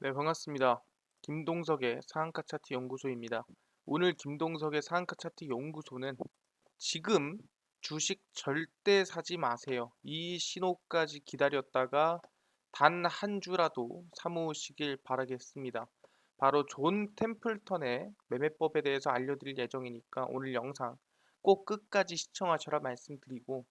네, 반갑습니다. 김동석의 상한가 차트 연구소입니다. 오늘 김동석의 상한가 차트 연구소는 지금 주식 절대 사지 마세요. 이 신호까지 기다렸다가 단 한 주라도 사모으시길 바라겠습니다. 바로 존 템플턴의 매매법에 대해서 알려드릴 예정이니까 오늘 영상 꼭 끝까지 시청하셔라 말씀드리고,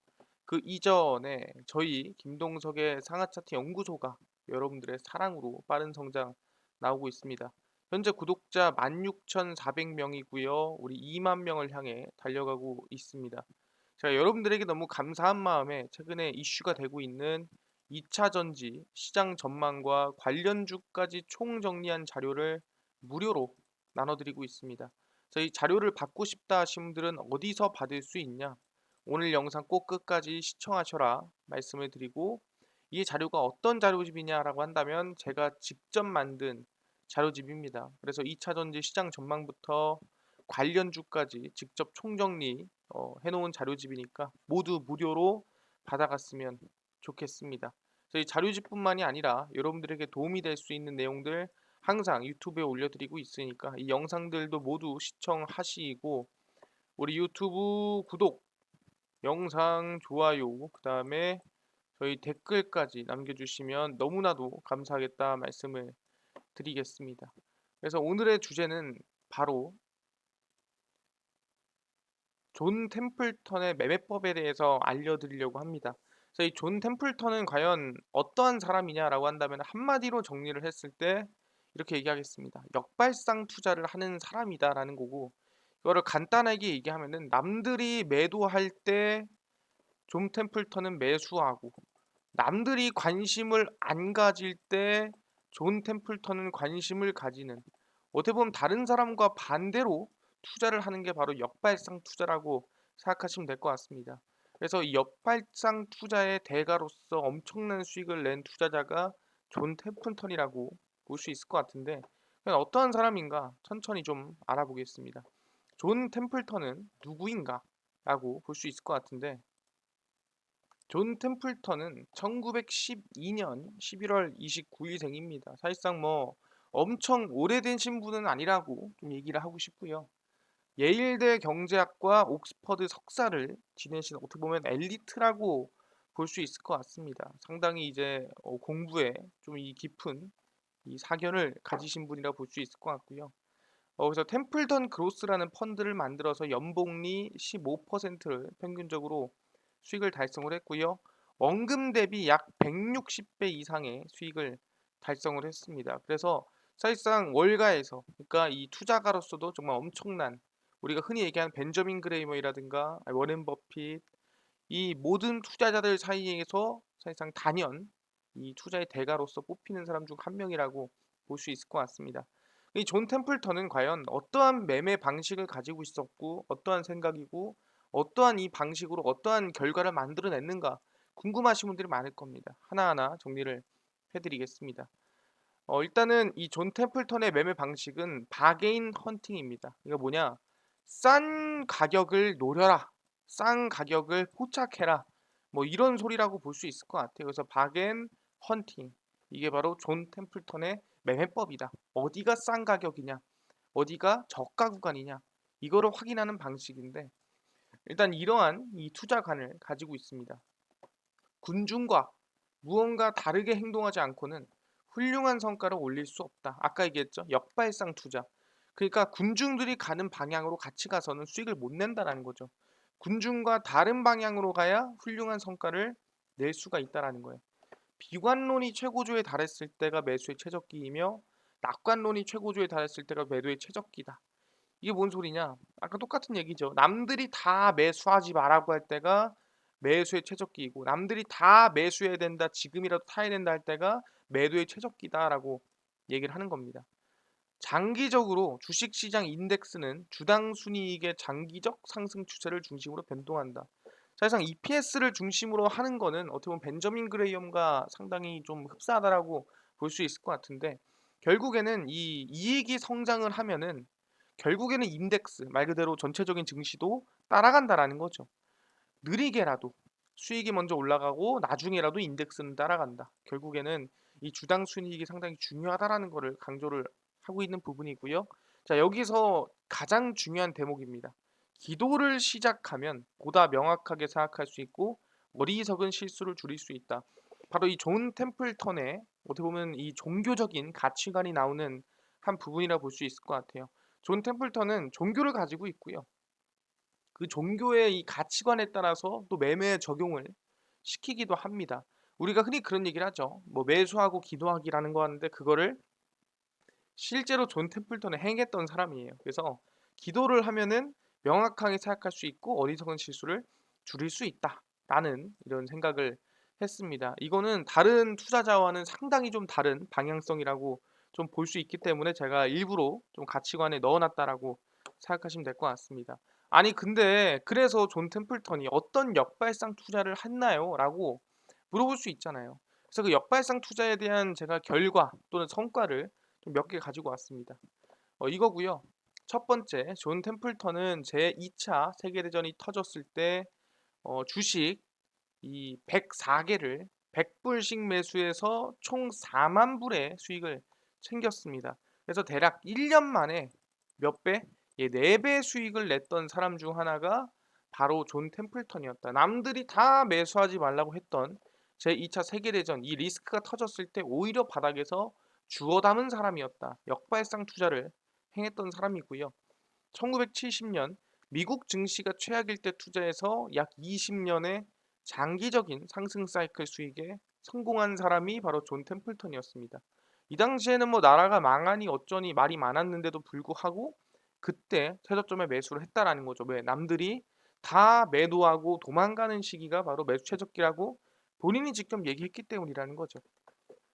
그 이전에 저희 김동석의 상하 차트 연구소가 여러분들의 사랑으로 빠른 성장 나오고 있습니다. 현재 구독자 16,400명이고요. 우리 2만 명을 향해 달려가고 있습니다. 제가 여러분들에게 너무 감사한 마음에 최근에 이슈가 되고 있는 2차 전지 시장 전망과 관련주까지 총정리한 자료를 무료로 나눠드리고 있습니다. 저희 자료를 받고 싶다 하신 분들은 어디서 받을 수 있냐? 오늘 영상 꼭 끝까지 시청하셔라 말씀을 드리고, 이 자료가 어떤 자료집이냐라고 한다면 제가 직접 만든 자료집입니다. 그래서 2차 전지 시장 전망부터 관련주까지 직접 총정리 해놓은 자료집이니까 모두 무료로 받아갔으면 좋겠습니다. 저희 자료집뿐만이 아니라 여러분들에게 도움이 될 수 있는 내용들 항상 유튜브에 올려드리고 있으니까 이 영상들도 모두 시청하시고, 우리 유튜브 구독, 영상 좋아요, 그 다음에 저희 댓글까지 남겨주시면 너무나도 감사하겠다 말씀을 드리겠습니다. 그래서 오늘의 주제는 바로 존 템플턴의 매매법에 대해서 알려드리려고 합니다. 그래서 이 존 템플턴은 과연 어떠한 사람이냐라고 한다면 한마디로 정리를 했을 때 이렇게 얘기하겠습니다. 역발상 투자를 하는 사람이다라는 거고, 이거를 간단하게 얘기하면은 남들이 매도할 때 존 템플턴은 매수하고, 남들이 관심을 안 가질 때 존 템플턴은 관심을 가지는, 어떻게 보면 다른 사람과 반대로 투자를 하는 게 바로 역발상 투자라고 생각하시면 될 것 같습니다. 그래서 이 역발상 투자의 대가로서 엄청난 수익을 낸 투자자가 존 템플턴이라고 볼 수 있을 것 같은데, 과연 어떠한 사람인가 천천히 좀 알아보겠습니다. 존 템플턴은 누구인가 라고 볼 수 있을 것 같은데, 존 템플턴은 1912년 11월 29일생입니다. 사실상 뭐 엄청 오래된 신분은 아니라고 좀 얘기를 하고 싶고요. 예일대 경제학과 옥스퍼드 석사를 지내신, 어떻게 보면 엘리트라고 볼 수 있을 것 같습니다. 상당히 이제 공부에 좀 이 깊은 이 사견을 가지신 분이라 볼 수 있을 것 같고요. 그래서 템플턴 그로스라는 펀드를 만들어서 연복리 15%를 평균적으로 수익을 달성을 했고요. 원금 대비 약 160배 이상의 수익을 달성을 했습니다. 그래서 사실상 월가에서, 그러니까 이 투자가로서도 정말 엄청난, 우리가 흔히 얘기하는 벤저민 그레이머이라든가 워렌 버핏, 이 모든 투자자들 사이에서 사실상 단연 이 투자의 대가로서 뽑히는 사람 중 한 명이라고 볼 수 있을 것 같습니다. 이 존 템플턴은 과연 어떠한 매매 방식을 가지고 있었고, 어떠한 생각이고, 어떠한 이 방식으로 어떠한 결과를 만들어냈는가 궁금하신 분들이 많을 겁니다. 하나하나 정리를 해드리겠습니다. 일단은 이 존 템플턴의 매매 방식은 바게인 헌팅입니다. 이거 뭐냐? 싼 가격을 노려라. 싼 가격을 포착해라. 뭐 이런 소리라고 볼 수 있을 것 같아요. 그래서 바겐 헌팅. 이게 바로 존 템플턴의 매매법이다. 어디가 싼 가격이냐? 어디가 저가 구간이냐? 이거를 확인하는 방식인데, 일단 이러한 이 투자관을 가지고 있습니다. 군중과 무언가 다르게 행동하지 않고는 훌륭한 성과를 올릴 수 없다. 아까 얘기했죠. 역발상 투자. 그러니까 군중들이 가는 방향으로 같이 가서는 수익을 못 낸다는 거죠. 군중과 다른 방향으로 가야 훌륭한 성과를 낼 수가 있다는 거예요. 비관론이 최고조에 달했을 때가 매수의 최적기이며, 낙관론이 최고조에 달했을 때가 매도의 최적기다. 이게 뭔 소리냐? 아까 똑같은 얘기죠. 남들이 다 매수하지 말라고 할 때가 매수의 최적기이고, 남들이 다 매수해야 된다, 지금이라도 타야 된다 할 때가 매도의 최적기다라고 얘기를 하는 겁니다. 장기적으로 주식시장 인덱스는 주당 순이익의 장기적 상승 추세를 중심으로 변동한다. 사실상 EPS를 중심으로 하는 거는 어떻게 보면 벤저민 그레이엄과 상당히 좀 흡사하다라고 볼 수 있을 것 같은데, 결국에는 이 이익이 성장을 하면은 결국에는 인덱스 말 그대로 전체적인 증시도 따라간다라는 거죠. 느리게라도 수익이 먼저 올라가고 나중에라도 인덱스는 따라간다. 결국에는 이 주당 순이익이 상당히 중요하다라는 거를 강조를 하고 있는 부분이고요. 자, 여기서 가장 중요한 대목입니다. 기도를 시작하면 보다 명확하게 생각할 수 있고 어리석은 실수를 줄일 수 있다. 바로 이 존 템플턴의 어떻게 보면 이 종교적인 가치관이 나오는 한 부분이라 볼 수 있을 것 같아요. 존 템플턴은 종교를 가지고 있고요. 그 종교의 이 가치관에 따라서 또 매매에 적용을 시키기도 합니다. 우리가 흔히 그런 얘기를 하죠. 뭐 매수하고 기도하기라는 거 하는데 그거를 실제로 존 템플턴은 행했던 사람이에요. 그래서 기도를 하면은 명확하게 생각할 수 있고 어리석은 실수를 줄일 수 있다라는 이런 생각을 했습니다. 이거는 다른 투자자와는 상당히 좀 다른 방향성이라고 좀 볼 수 있기 때문에 제가 일부러 좀 가치관에 넣어놨다라고 생각하시면 될 것 같습니다. 아니 근데 그래서 존 템플턴이 어떤 역발상 투자를 했나요? 라고 물어볼 수 있잖아요. 그래서 그 역발상 투자에 대한 제가 결과 또는 성과를 좀 몇 개 가지고 왔습니다. 이거고요. 첫 번째, 존 템플턴은 제2차 세계대전이 터졌을 때 주식 이 104개를 100불씩 매수해서 총 4만 불의 수익을 챙겼습니다. 그래서 대략 1년 만에 몇 배? 예, 4배 수익을 냈던 사람 중 하나가 바로 존 템플턴이었다. 남들이 다 매수하지 말라고 했던 제2차 세계대전 이 리스크가 터졌을 때 오히려 바닥에서 주워 담은 사람이었다. 역발상 투자를 행했던 사람이고요. 1970년 미국 증시가 최악일 때 투자해서 약 20년의 장기적인 상승 사이클 수익에 성공한 사람이 바로 존 템플턴이었습니다. 이 당시에는 뭐 나라가 망하니 어쩌니 말이 많았는데도 불구하고 그때 최저점에 매수를 했다라는 거죠. 왜? 남들이 다 매도하고 도망가는 시기가 바로 매수 최저기라고 본인이 직접 얘기했기 때문이라는 거죠.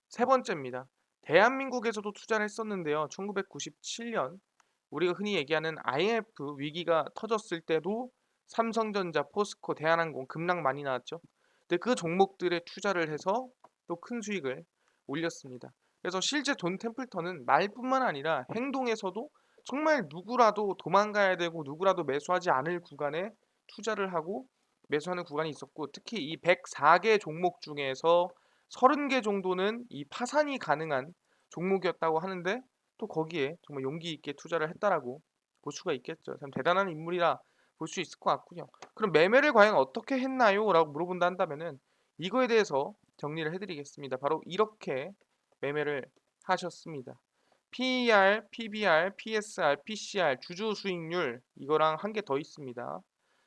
세 번째입니다. 대한민국에서도 투자를 했었는데요. 1997년 우리가 흔히 얘기하는 IMF 위기가 터졌을 때도 삼성전자, 포스코, 대한항공 급락 많이 나왔죠. 근데 그 종목들에 투자를 해서 또 큰 수익을 올렸습니다. 그래서 실제 존 템플턴은 말뿐만 아니라 행동에서도 정말 누구라도 도망가야 되고 누구라도 매수하지 않을 구간에 투자를 하고 매수하는 구간이 있었고 특히 이 104개 종목 중에서 30개 정도는 이 파산이 가능한 종목이었다고 하는데 또 거기에 정말 용기 있게 투자를 했다라고 볼 수가 있겠죠. 참 대단한 인물이라 볼 수 있을 것 같고요. 그럼 매매를 과연 어떻게 했나요? 라고 물어본다 한다면은 이거에 대해서 정리를 해드리겠습니다. 바로 이렇게 매매를 하셨습니다. PER, PBR, PSR, PCR, 주주 수익률 이거랑 한 개 더 있습니다.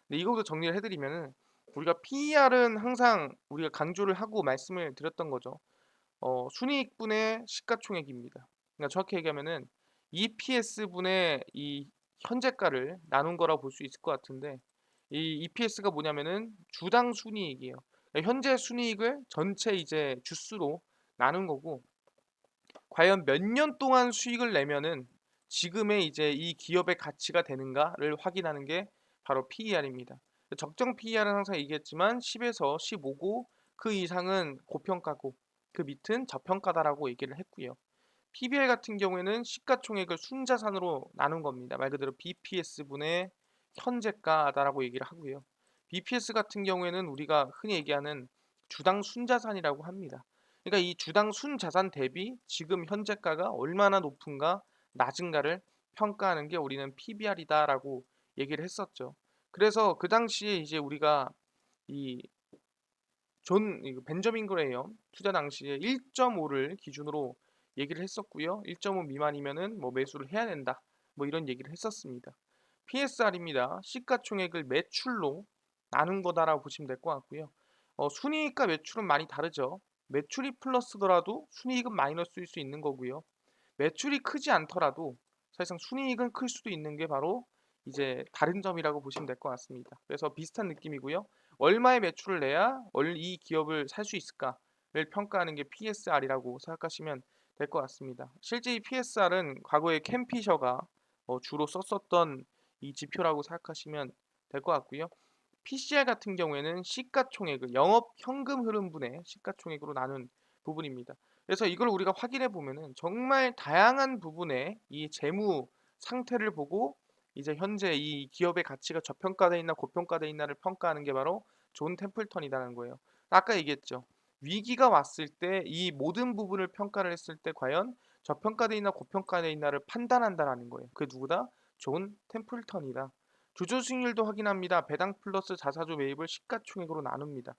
근데 이거부터 정리를 해드리면은 우리가 PER은 항상 우리가 강조를 하고 말씀을 드렸던 거죠. 순이익분의 시가총액입니다. 그러니까 정확히 얘기하면은 EPS분의 이 현재가를 나눈 거라고 볼 수 있을 것 같은데 이 EPS가 뭐냐면은 주당 순이익이에요. 그러니까 현재 순이익을 전체 이제 주수로 나눈 거고 과연 몇 년 동안 수익을 내면은 지금의 이제 이 기업의 가치가 되는가를 확인하는 게 바로 PER입니다. 적정 PER은 항상 얘기했지만 10에서 15고 그 이상은 고평가고 그 밑은 저평가다라고 얘기를 했고요. PBR 같은 경우에는 시가총액을 순자산으로 나눈 겁니다. 말 그대로 BPS분의 현재가다라고 얘기를 하고요. BPS 같은 경우에는 우리가 흔히 얘기하는 주당 순자산이라고 합니다. 그러니까 이 주당 순자산 대비 지금 현재가가 얼마나 높은가 낮은가를 평가하는 게 우리는 PBR이다라고 얘기를 했었죠. 그래서 그 당시에 이제 우리가 이 벤저민 그레이엄 투자 당시에 1.5를 기준으로 얘기를 했었고요. 1.5 미만이면은 뭐 매수를 해야 된다. 뭐 이런 얘기를 했었습니다. PSR입니다. 시가총액을 매출로 나눈 거다라고 보시면 될 것 같고요. 순이익과 매출은 많이 다르죠. 매출이 플러스더라도 순이익은 마이너스일 수 있는 거고요. 매출이 크지 않더라도 사실상 순이익은 클 수도 있는 게 바로 이제 다른 점이라고 보시면 될 것 같습니다. 그래서 비슷한 느낌이고요. 얼마의 매출을 내야 이 기업을 살 수 있을까를 평가하는 게 PSR이라고 생각하시면 될 것 같습니다. 실제 이 PSR은 과거에 캠 피셔가 주로 썼었던 이 지표라고 생각하시면 될 것 같고요. PCR 같은 경우에는 시가총액을 영업 현금 흐름분의 시가총액으로 나눈 부분입니다. 그래서 이걸 우리가 확인해 보면은 정말 다양한 부분의 이 재무 상태를 보고 이제 현재 이 기업의 가치가 저평가돼 있나 고평가돼 있나를 평가하는 게 바로 존 템플턴이라는 거예요. 아까 얘기했죠. 위기가 왔을 때 이 모든 부분을 평가를 했을 때 과연 저평가돼 있나 고평가돼 있나를 판단한다라는 거예요. 그게 누구다? 존 템플턴이다. 주주 수익률도 확인합니다. 배당 플러스 자사주 매입을 시가총액으로 나눕니다.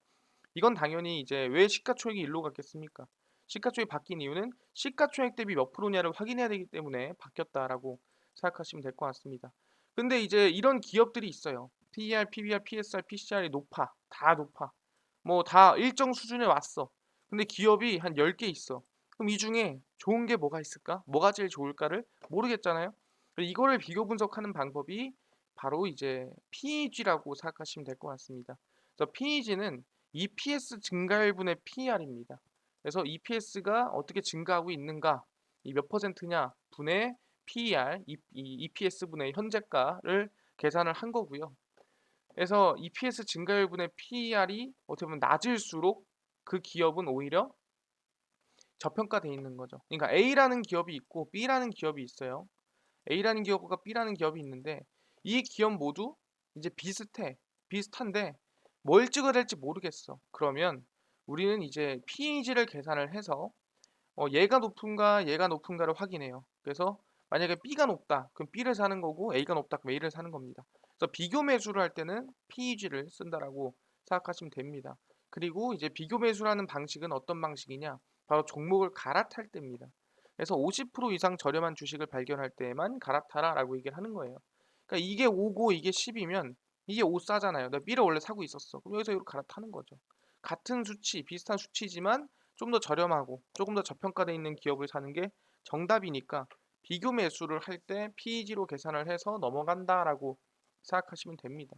이건 당연히 이제 왜 시가총액이 일로 갔겠습니까? 시가총액이 바뀐 이유는 시가총액 대비 몇 프로냐를 확인해야 되기 때문에 바뀌었다라고 생각하시면 될 것 같습니다. 근데 이제 이런 기업들이 있어요. PER, PBR, PSR, PCR이 높아. 다 높아. 뭐 다 일정 수준에 왔어. 근데 기업이 한 10개 있어. 그럼 이 중에 좋은 게 뭐가 있을까? 뭐가 제일 좋을까를 모르겠잖아요. 이거를 비교 분석하는 방법이 바로 이제 PEG라고 생각하시면 될 것 같습니다. 그래서 PEG는 EPS 증가율분의 PER입니다. 그래서 EPS가 어떻게 증가하고 있는가, 이 몇 퍼센트냐 분의 PER, EPS분의 현재가를 계산을 한 거고요. 그래서 EPS 증가율분의 PER이 어떻게 보면 낮을수록 그 기업은 오히려 저평가돼 있는 거죠. 그러니까 A라는 기업이 있고 B라는 기업이 있어요. A라는 기업과 B라는 기업이 있는데 이 기업 모두 이제 비슷해. 비슷한데 뭘 찍어야 될지 모르겠어. 그러면 우리는 이제 PEG를 계산을 해서 얘가 높은가 얘가 높은가를 확인해요. 그래서 만약에 B가 높다 그럼 B를 사는 거고 A가 높다 그럼 A를 사는 겁니다. 그래서 비교 매수를 할 때는 PEG를 쓴다라고 생각하시면 됩니다. 그리고 이제 비교 매수라는 방식은 어떤 방식이냐? 바로 종목을 갈아탈 때입니다. 그래서 50% 이상 저렴한 주식을 발견할 때에만 갈아타라라고 얘기를 하는 거예요. 그러니까 이게 5고 이게 10이면 이게 5 싸잖아요. 내가 B를 원래 사고 있었어. 그럼 여기서 이렇게 갈아타는 거죠. 같은 수치, 비슷한 수치지만 좀 더 저렴하고 조금 더 저평가되어 있는 기업을 사는 게 정답이니까 비교 매수를 할 때 PEG로 계산을 해서 넘어간다라고 생각하시면 됩니다.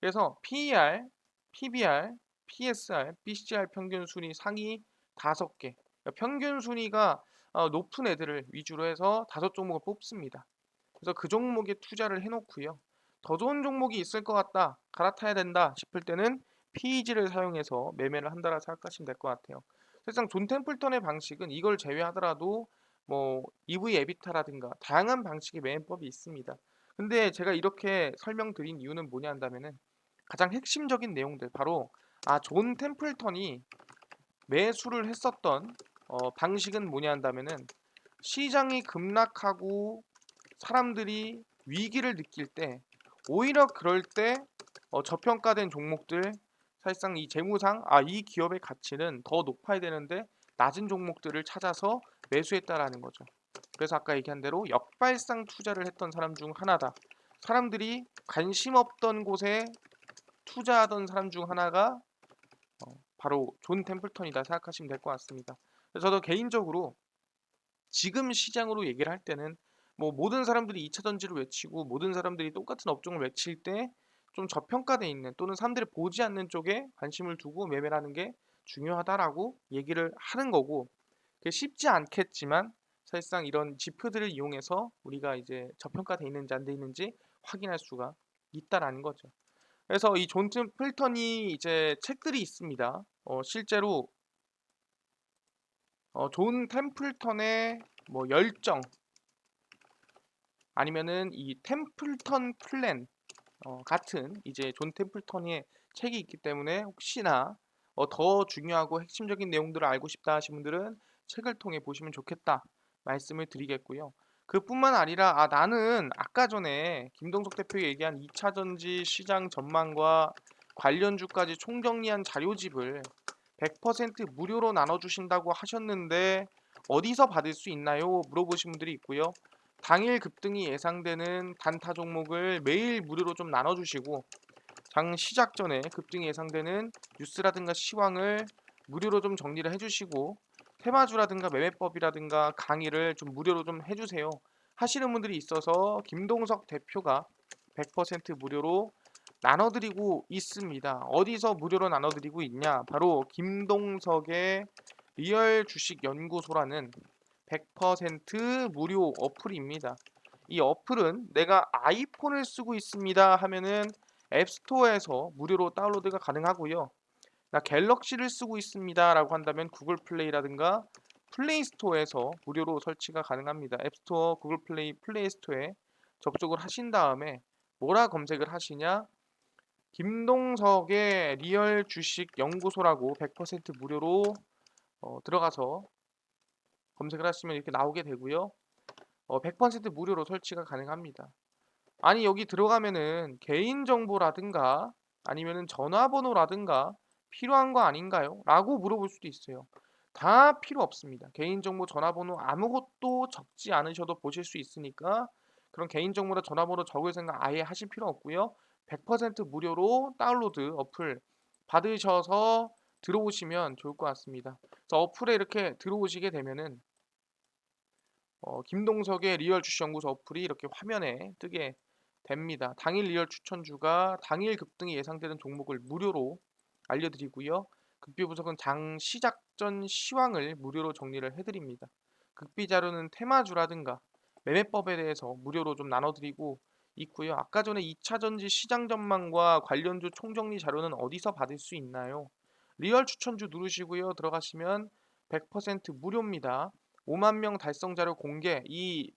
그래서 PER, PBR, PSR, BCR 평균 순위 상위 5개. 그러니까 평균 순위가 높은 애들을 위주로 해서 5종목을 뽑습니다. 그래서 그 종목에 투자를 해놓고요. 더 좋은 종목이 있을 것 같다, 갈아타야 된다 싶을 때는 PEG를 사용해서 매매를 한다라 생각하시면 될 것 같아요. 사실상 존 템플턴의 방식은 이걸 제외하더라도 뭐 EV 에비타라든가 다양한 방식의 매매법이 있습니다. 근데 제가 이렇게 설명드린 이유는 뭐냐 한다면은 가장 핵심적인 내용들 바로 존 템플턴이 매수를 했었던 방식은 뭐냐 한다면은 시장이 급락하고 사람들이 위기를 느낄 때 오히려 그럴 때 저평가된 종목들 사실상 이 재무상 이 기업의 가치는 더 높아야 되는데 낮은 종목들을 찾아서 매수했다라는 거죠. 그래서 아까 얘기한 대로 역발상 투자를 했던 사람 중 하나다. 사람들이 관심 없던 곳에 투자하던 사람 중 하나가 바로 존 템플턴이다 생각하시면 될 것 같습니다. 그래서 저도 개인적으로 지금 시장으로 얘기를 할 때는 뭐 모든 사람들이 2차 전지를 외치고 모든 사람들이 똑같은 업종을 외칠 때 좀 저평가돼 있는 또는 사람들이 보지 않는 쪽에 관심을 두고 매매를 하는 게 중요하다라고 얘기를 하는 거고, 그게 쉽지 않겠지만 사실상 이런 지표들을 이용해서 우리가 이제 저평가돼 있는지 안 돼 있는지 확인할 수가 있다라는 거죠. 그래서 이 존 필턴이 이제 책들이 있습니다. 실제로 존 템플턴의 뭐 열정 아니면은 이 템플턴 플랜 같은 이제 존 템플턴의 책이 있기 때문에 혹시나 더 중요하고 핵심적인 내용들을 알고 싶다 하신 분들은 책을 통해 보시면 좋겠다 말씀을 드리겠고요. 그뿐만 아니라 나는 아까 전에 김동석 대표가 얘기한 2차 전지 시장 전망과 관련주까지 총정리한 자료집을 100% 무료로 나눠주신다고 하셨는데 어디서 받을 수 있나요? 물어보신 분들이 있고요. 당일 급등이 예상되는 단타 종목을 매일 무료로 좀 나눠주시고 장 시작 전에 급등이 예상되는 뉴스라든가 시황을 무료로 좀 정리를 해주시고 테마주라든가 매매법이라든가 강의를 좀 무료로 좀 해주세요 하시는 분들이 있어서 김동석 대표가 100% 무료로 나눠드리고 있습니다. 어디서 무료로 나눠드리고 있냐? 바로 김동석의 리얼 주식 연구소라는 100% 무료 어플입니다. 이 어플은 내가 아이폰을 쓰고 있습니다 하면은 앱스토어에서 무료로 다운로드가 가능하고요. 나 갤럭시를 쓰고 있습니다 라고 한다면 구글 플레이라든가 플레이 스토어에서 무료로 설치가 가능합니다. 앱스토어, 구글 플레이, 플레이 스토어에 접속을 하신 다음에 뭐라 검색을 하시냐? 김동석의 리얼 주식 연구소라고 100% 무료로 들어가서 검색을 하시면 이렇게 나오게 되고요. 100% 무료로 설치가 가능합니다. 아니 여기 들어가면은 개인정보라든가 아니면은 전화번호라든가 필요한 거 아닌가요? 라고 물어볼 수도 있어요. 다 필요 없습니다. 개인정보, 전화번호 아무것도 적지 않으셔도 보실 수 있으니까 그런 개인정보나 전화번호 적을 생각 아예 하실 필요 없고요. 100% 무료로 다운로드 어플 받으셔서 들어오시면 좋을 것 같습니다. 그래서 어플에 이렇게 들어오시게 되면은 김동석의 리얼 주식 연구소 어플이 이렇게 화면에 뜨게 됩니다. 당일 리얼 추천주가 당일 급등이 예상되는 종목을 무료로 알려드리고요. 극비 분석은 장 시작 전 시황을 무료로 정리를 해드립니다. 극비 자료는 테마주라든가 매매법에 대해서 무료로 좀 나눠드리고 있고요. 아까 전에 2차 전지 시장 전망과 관련주 총정리 자료는 어디서 받을 수 있나요? 리얼 추천주 누르시고요. 들어가시면 100% 무료입니다. 5만 명 달성 자료 공개 이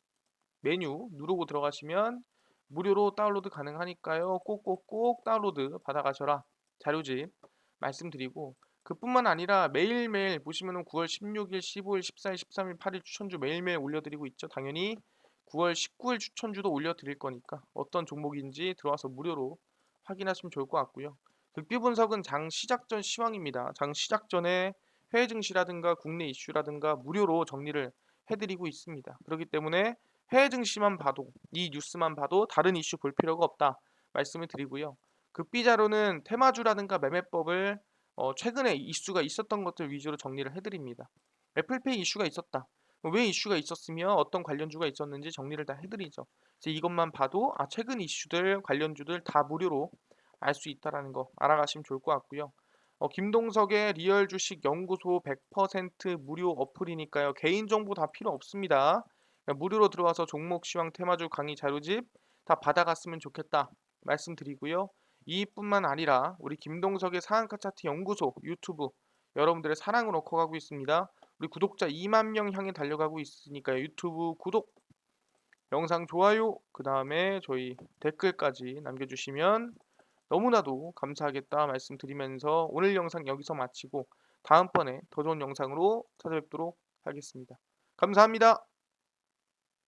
메뉴 누르고 들어가시면 무료로 다운로드 가능하니까요. 꼭꼭꼭 다운로드 받아가셔라. 자료집 말씀드리고 그뿐만 아니라 매일매일 보시면은 9월 16일, 15일, 14일, 13일, 8일 추천주 매일매일 올려드리고 있죠. 당연히 9월 19일 추천주도 올려드릴 거니까 어떤 종목인지 들어와서 무료로 확인하시면 좋을 것 같고요. 극비 분석은 장 시작 전 시황입니다. 장 시작 전에 해외 증시라든가 국내 이슈라든가 무료로 정리를 해드리고 있습니다. 그렇기 때문에 해외 증시만 봐도 이 뉴스만 봐도 다른 이슈 볼 필요가 없다 말씀을 드리고요. 극비 자료는 테마주라든가 매매법을 최근에 이슈가 있었던 것들 위주로 정리를 해드립니다. 애플페이 이슈가 있었다. 왜 이슈가 있었으며 어떤 관련주가 있었는지 정리를 다 해드리죠. 이제 이것만 봐도 최근 이슈들 관련주들 다 무료로 알 수 있다라는 거 알아가시면 좋을 것 같고요. 김동석의 리얼 주식 연구소 100% 무료 어플이니까요. 개인정보 다 필요 없습니다. 그냥 무료로 들어와서 종목 시황 테마주 강의 자료집 다 받아갔으면 좋겠다 말씀드리고요. 이뿐만 아니라 우리 김동석의 상한가 차트 연구소 유튜브 여러분들의 사랑을 얻고 가고 있습니다. 우리 구독자 2만 명 향해 달려가고 있으니까요. 유튜브 구독, 영상 좋아요, 그 다음에 저희 댓글까지 남겨주시면 너무나도 감사하겠다 말씀드리면서 오늘 영상 여기서 마치고 다음번에 더 좋은 영상으로 찾아뵙도록 하겠습니다. 감사합니다.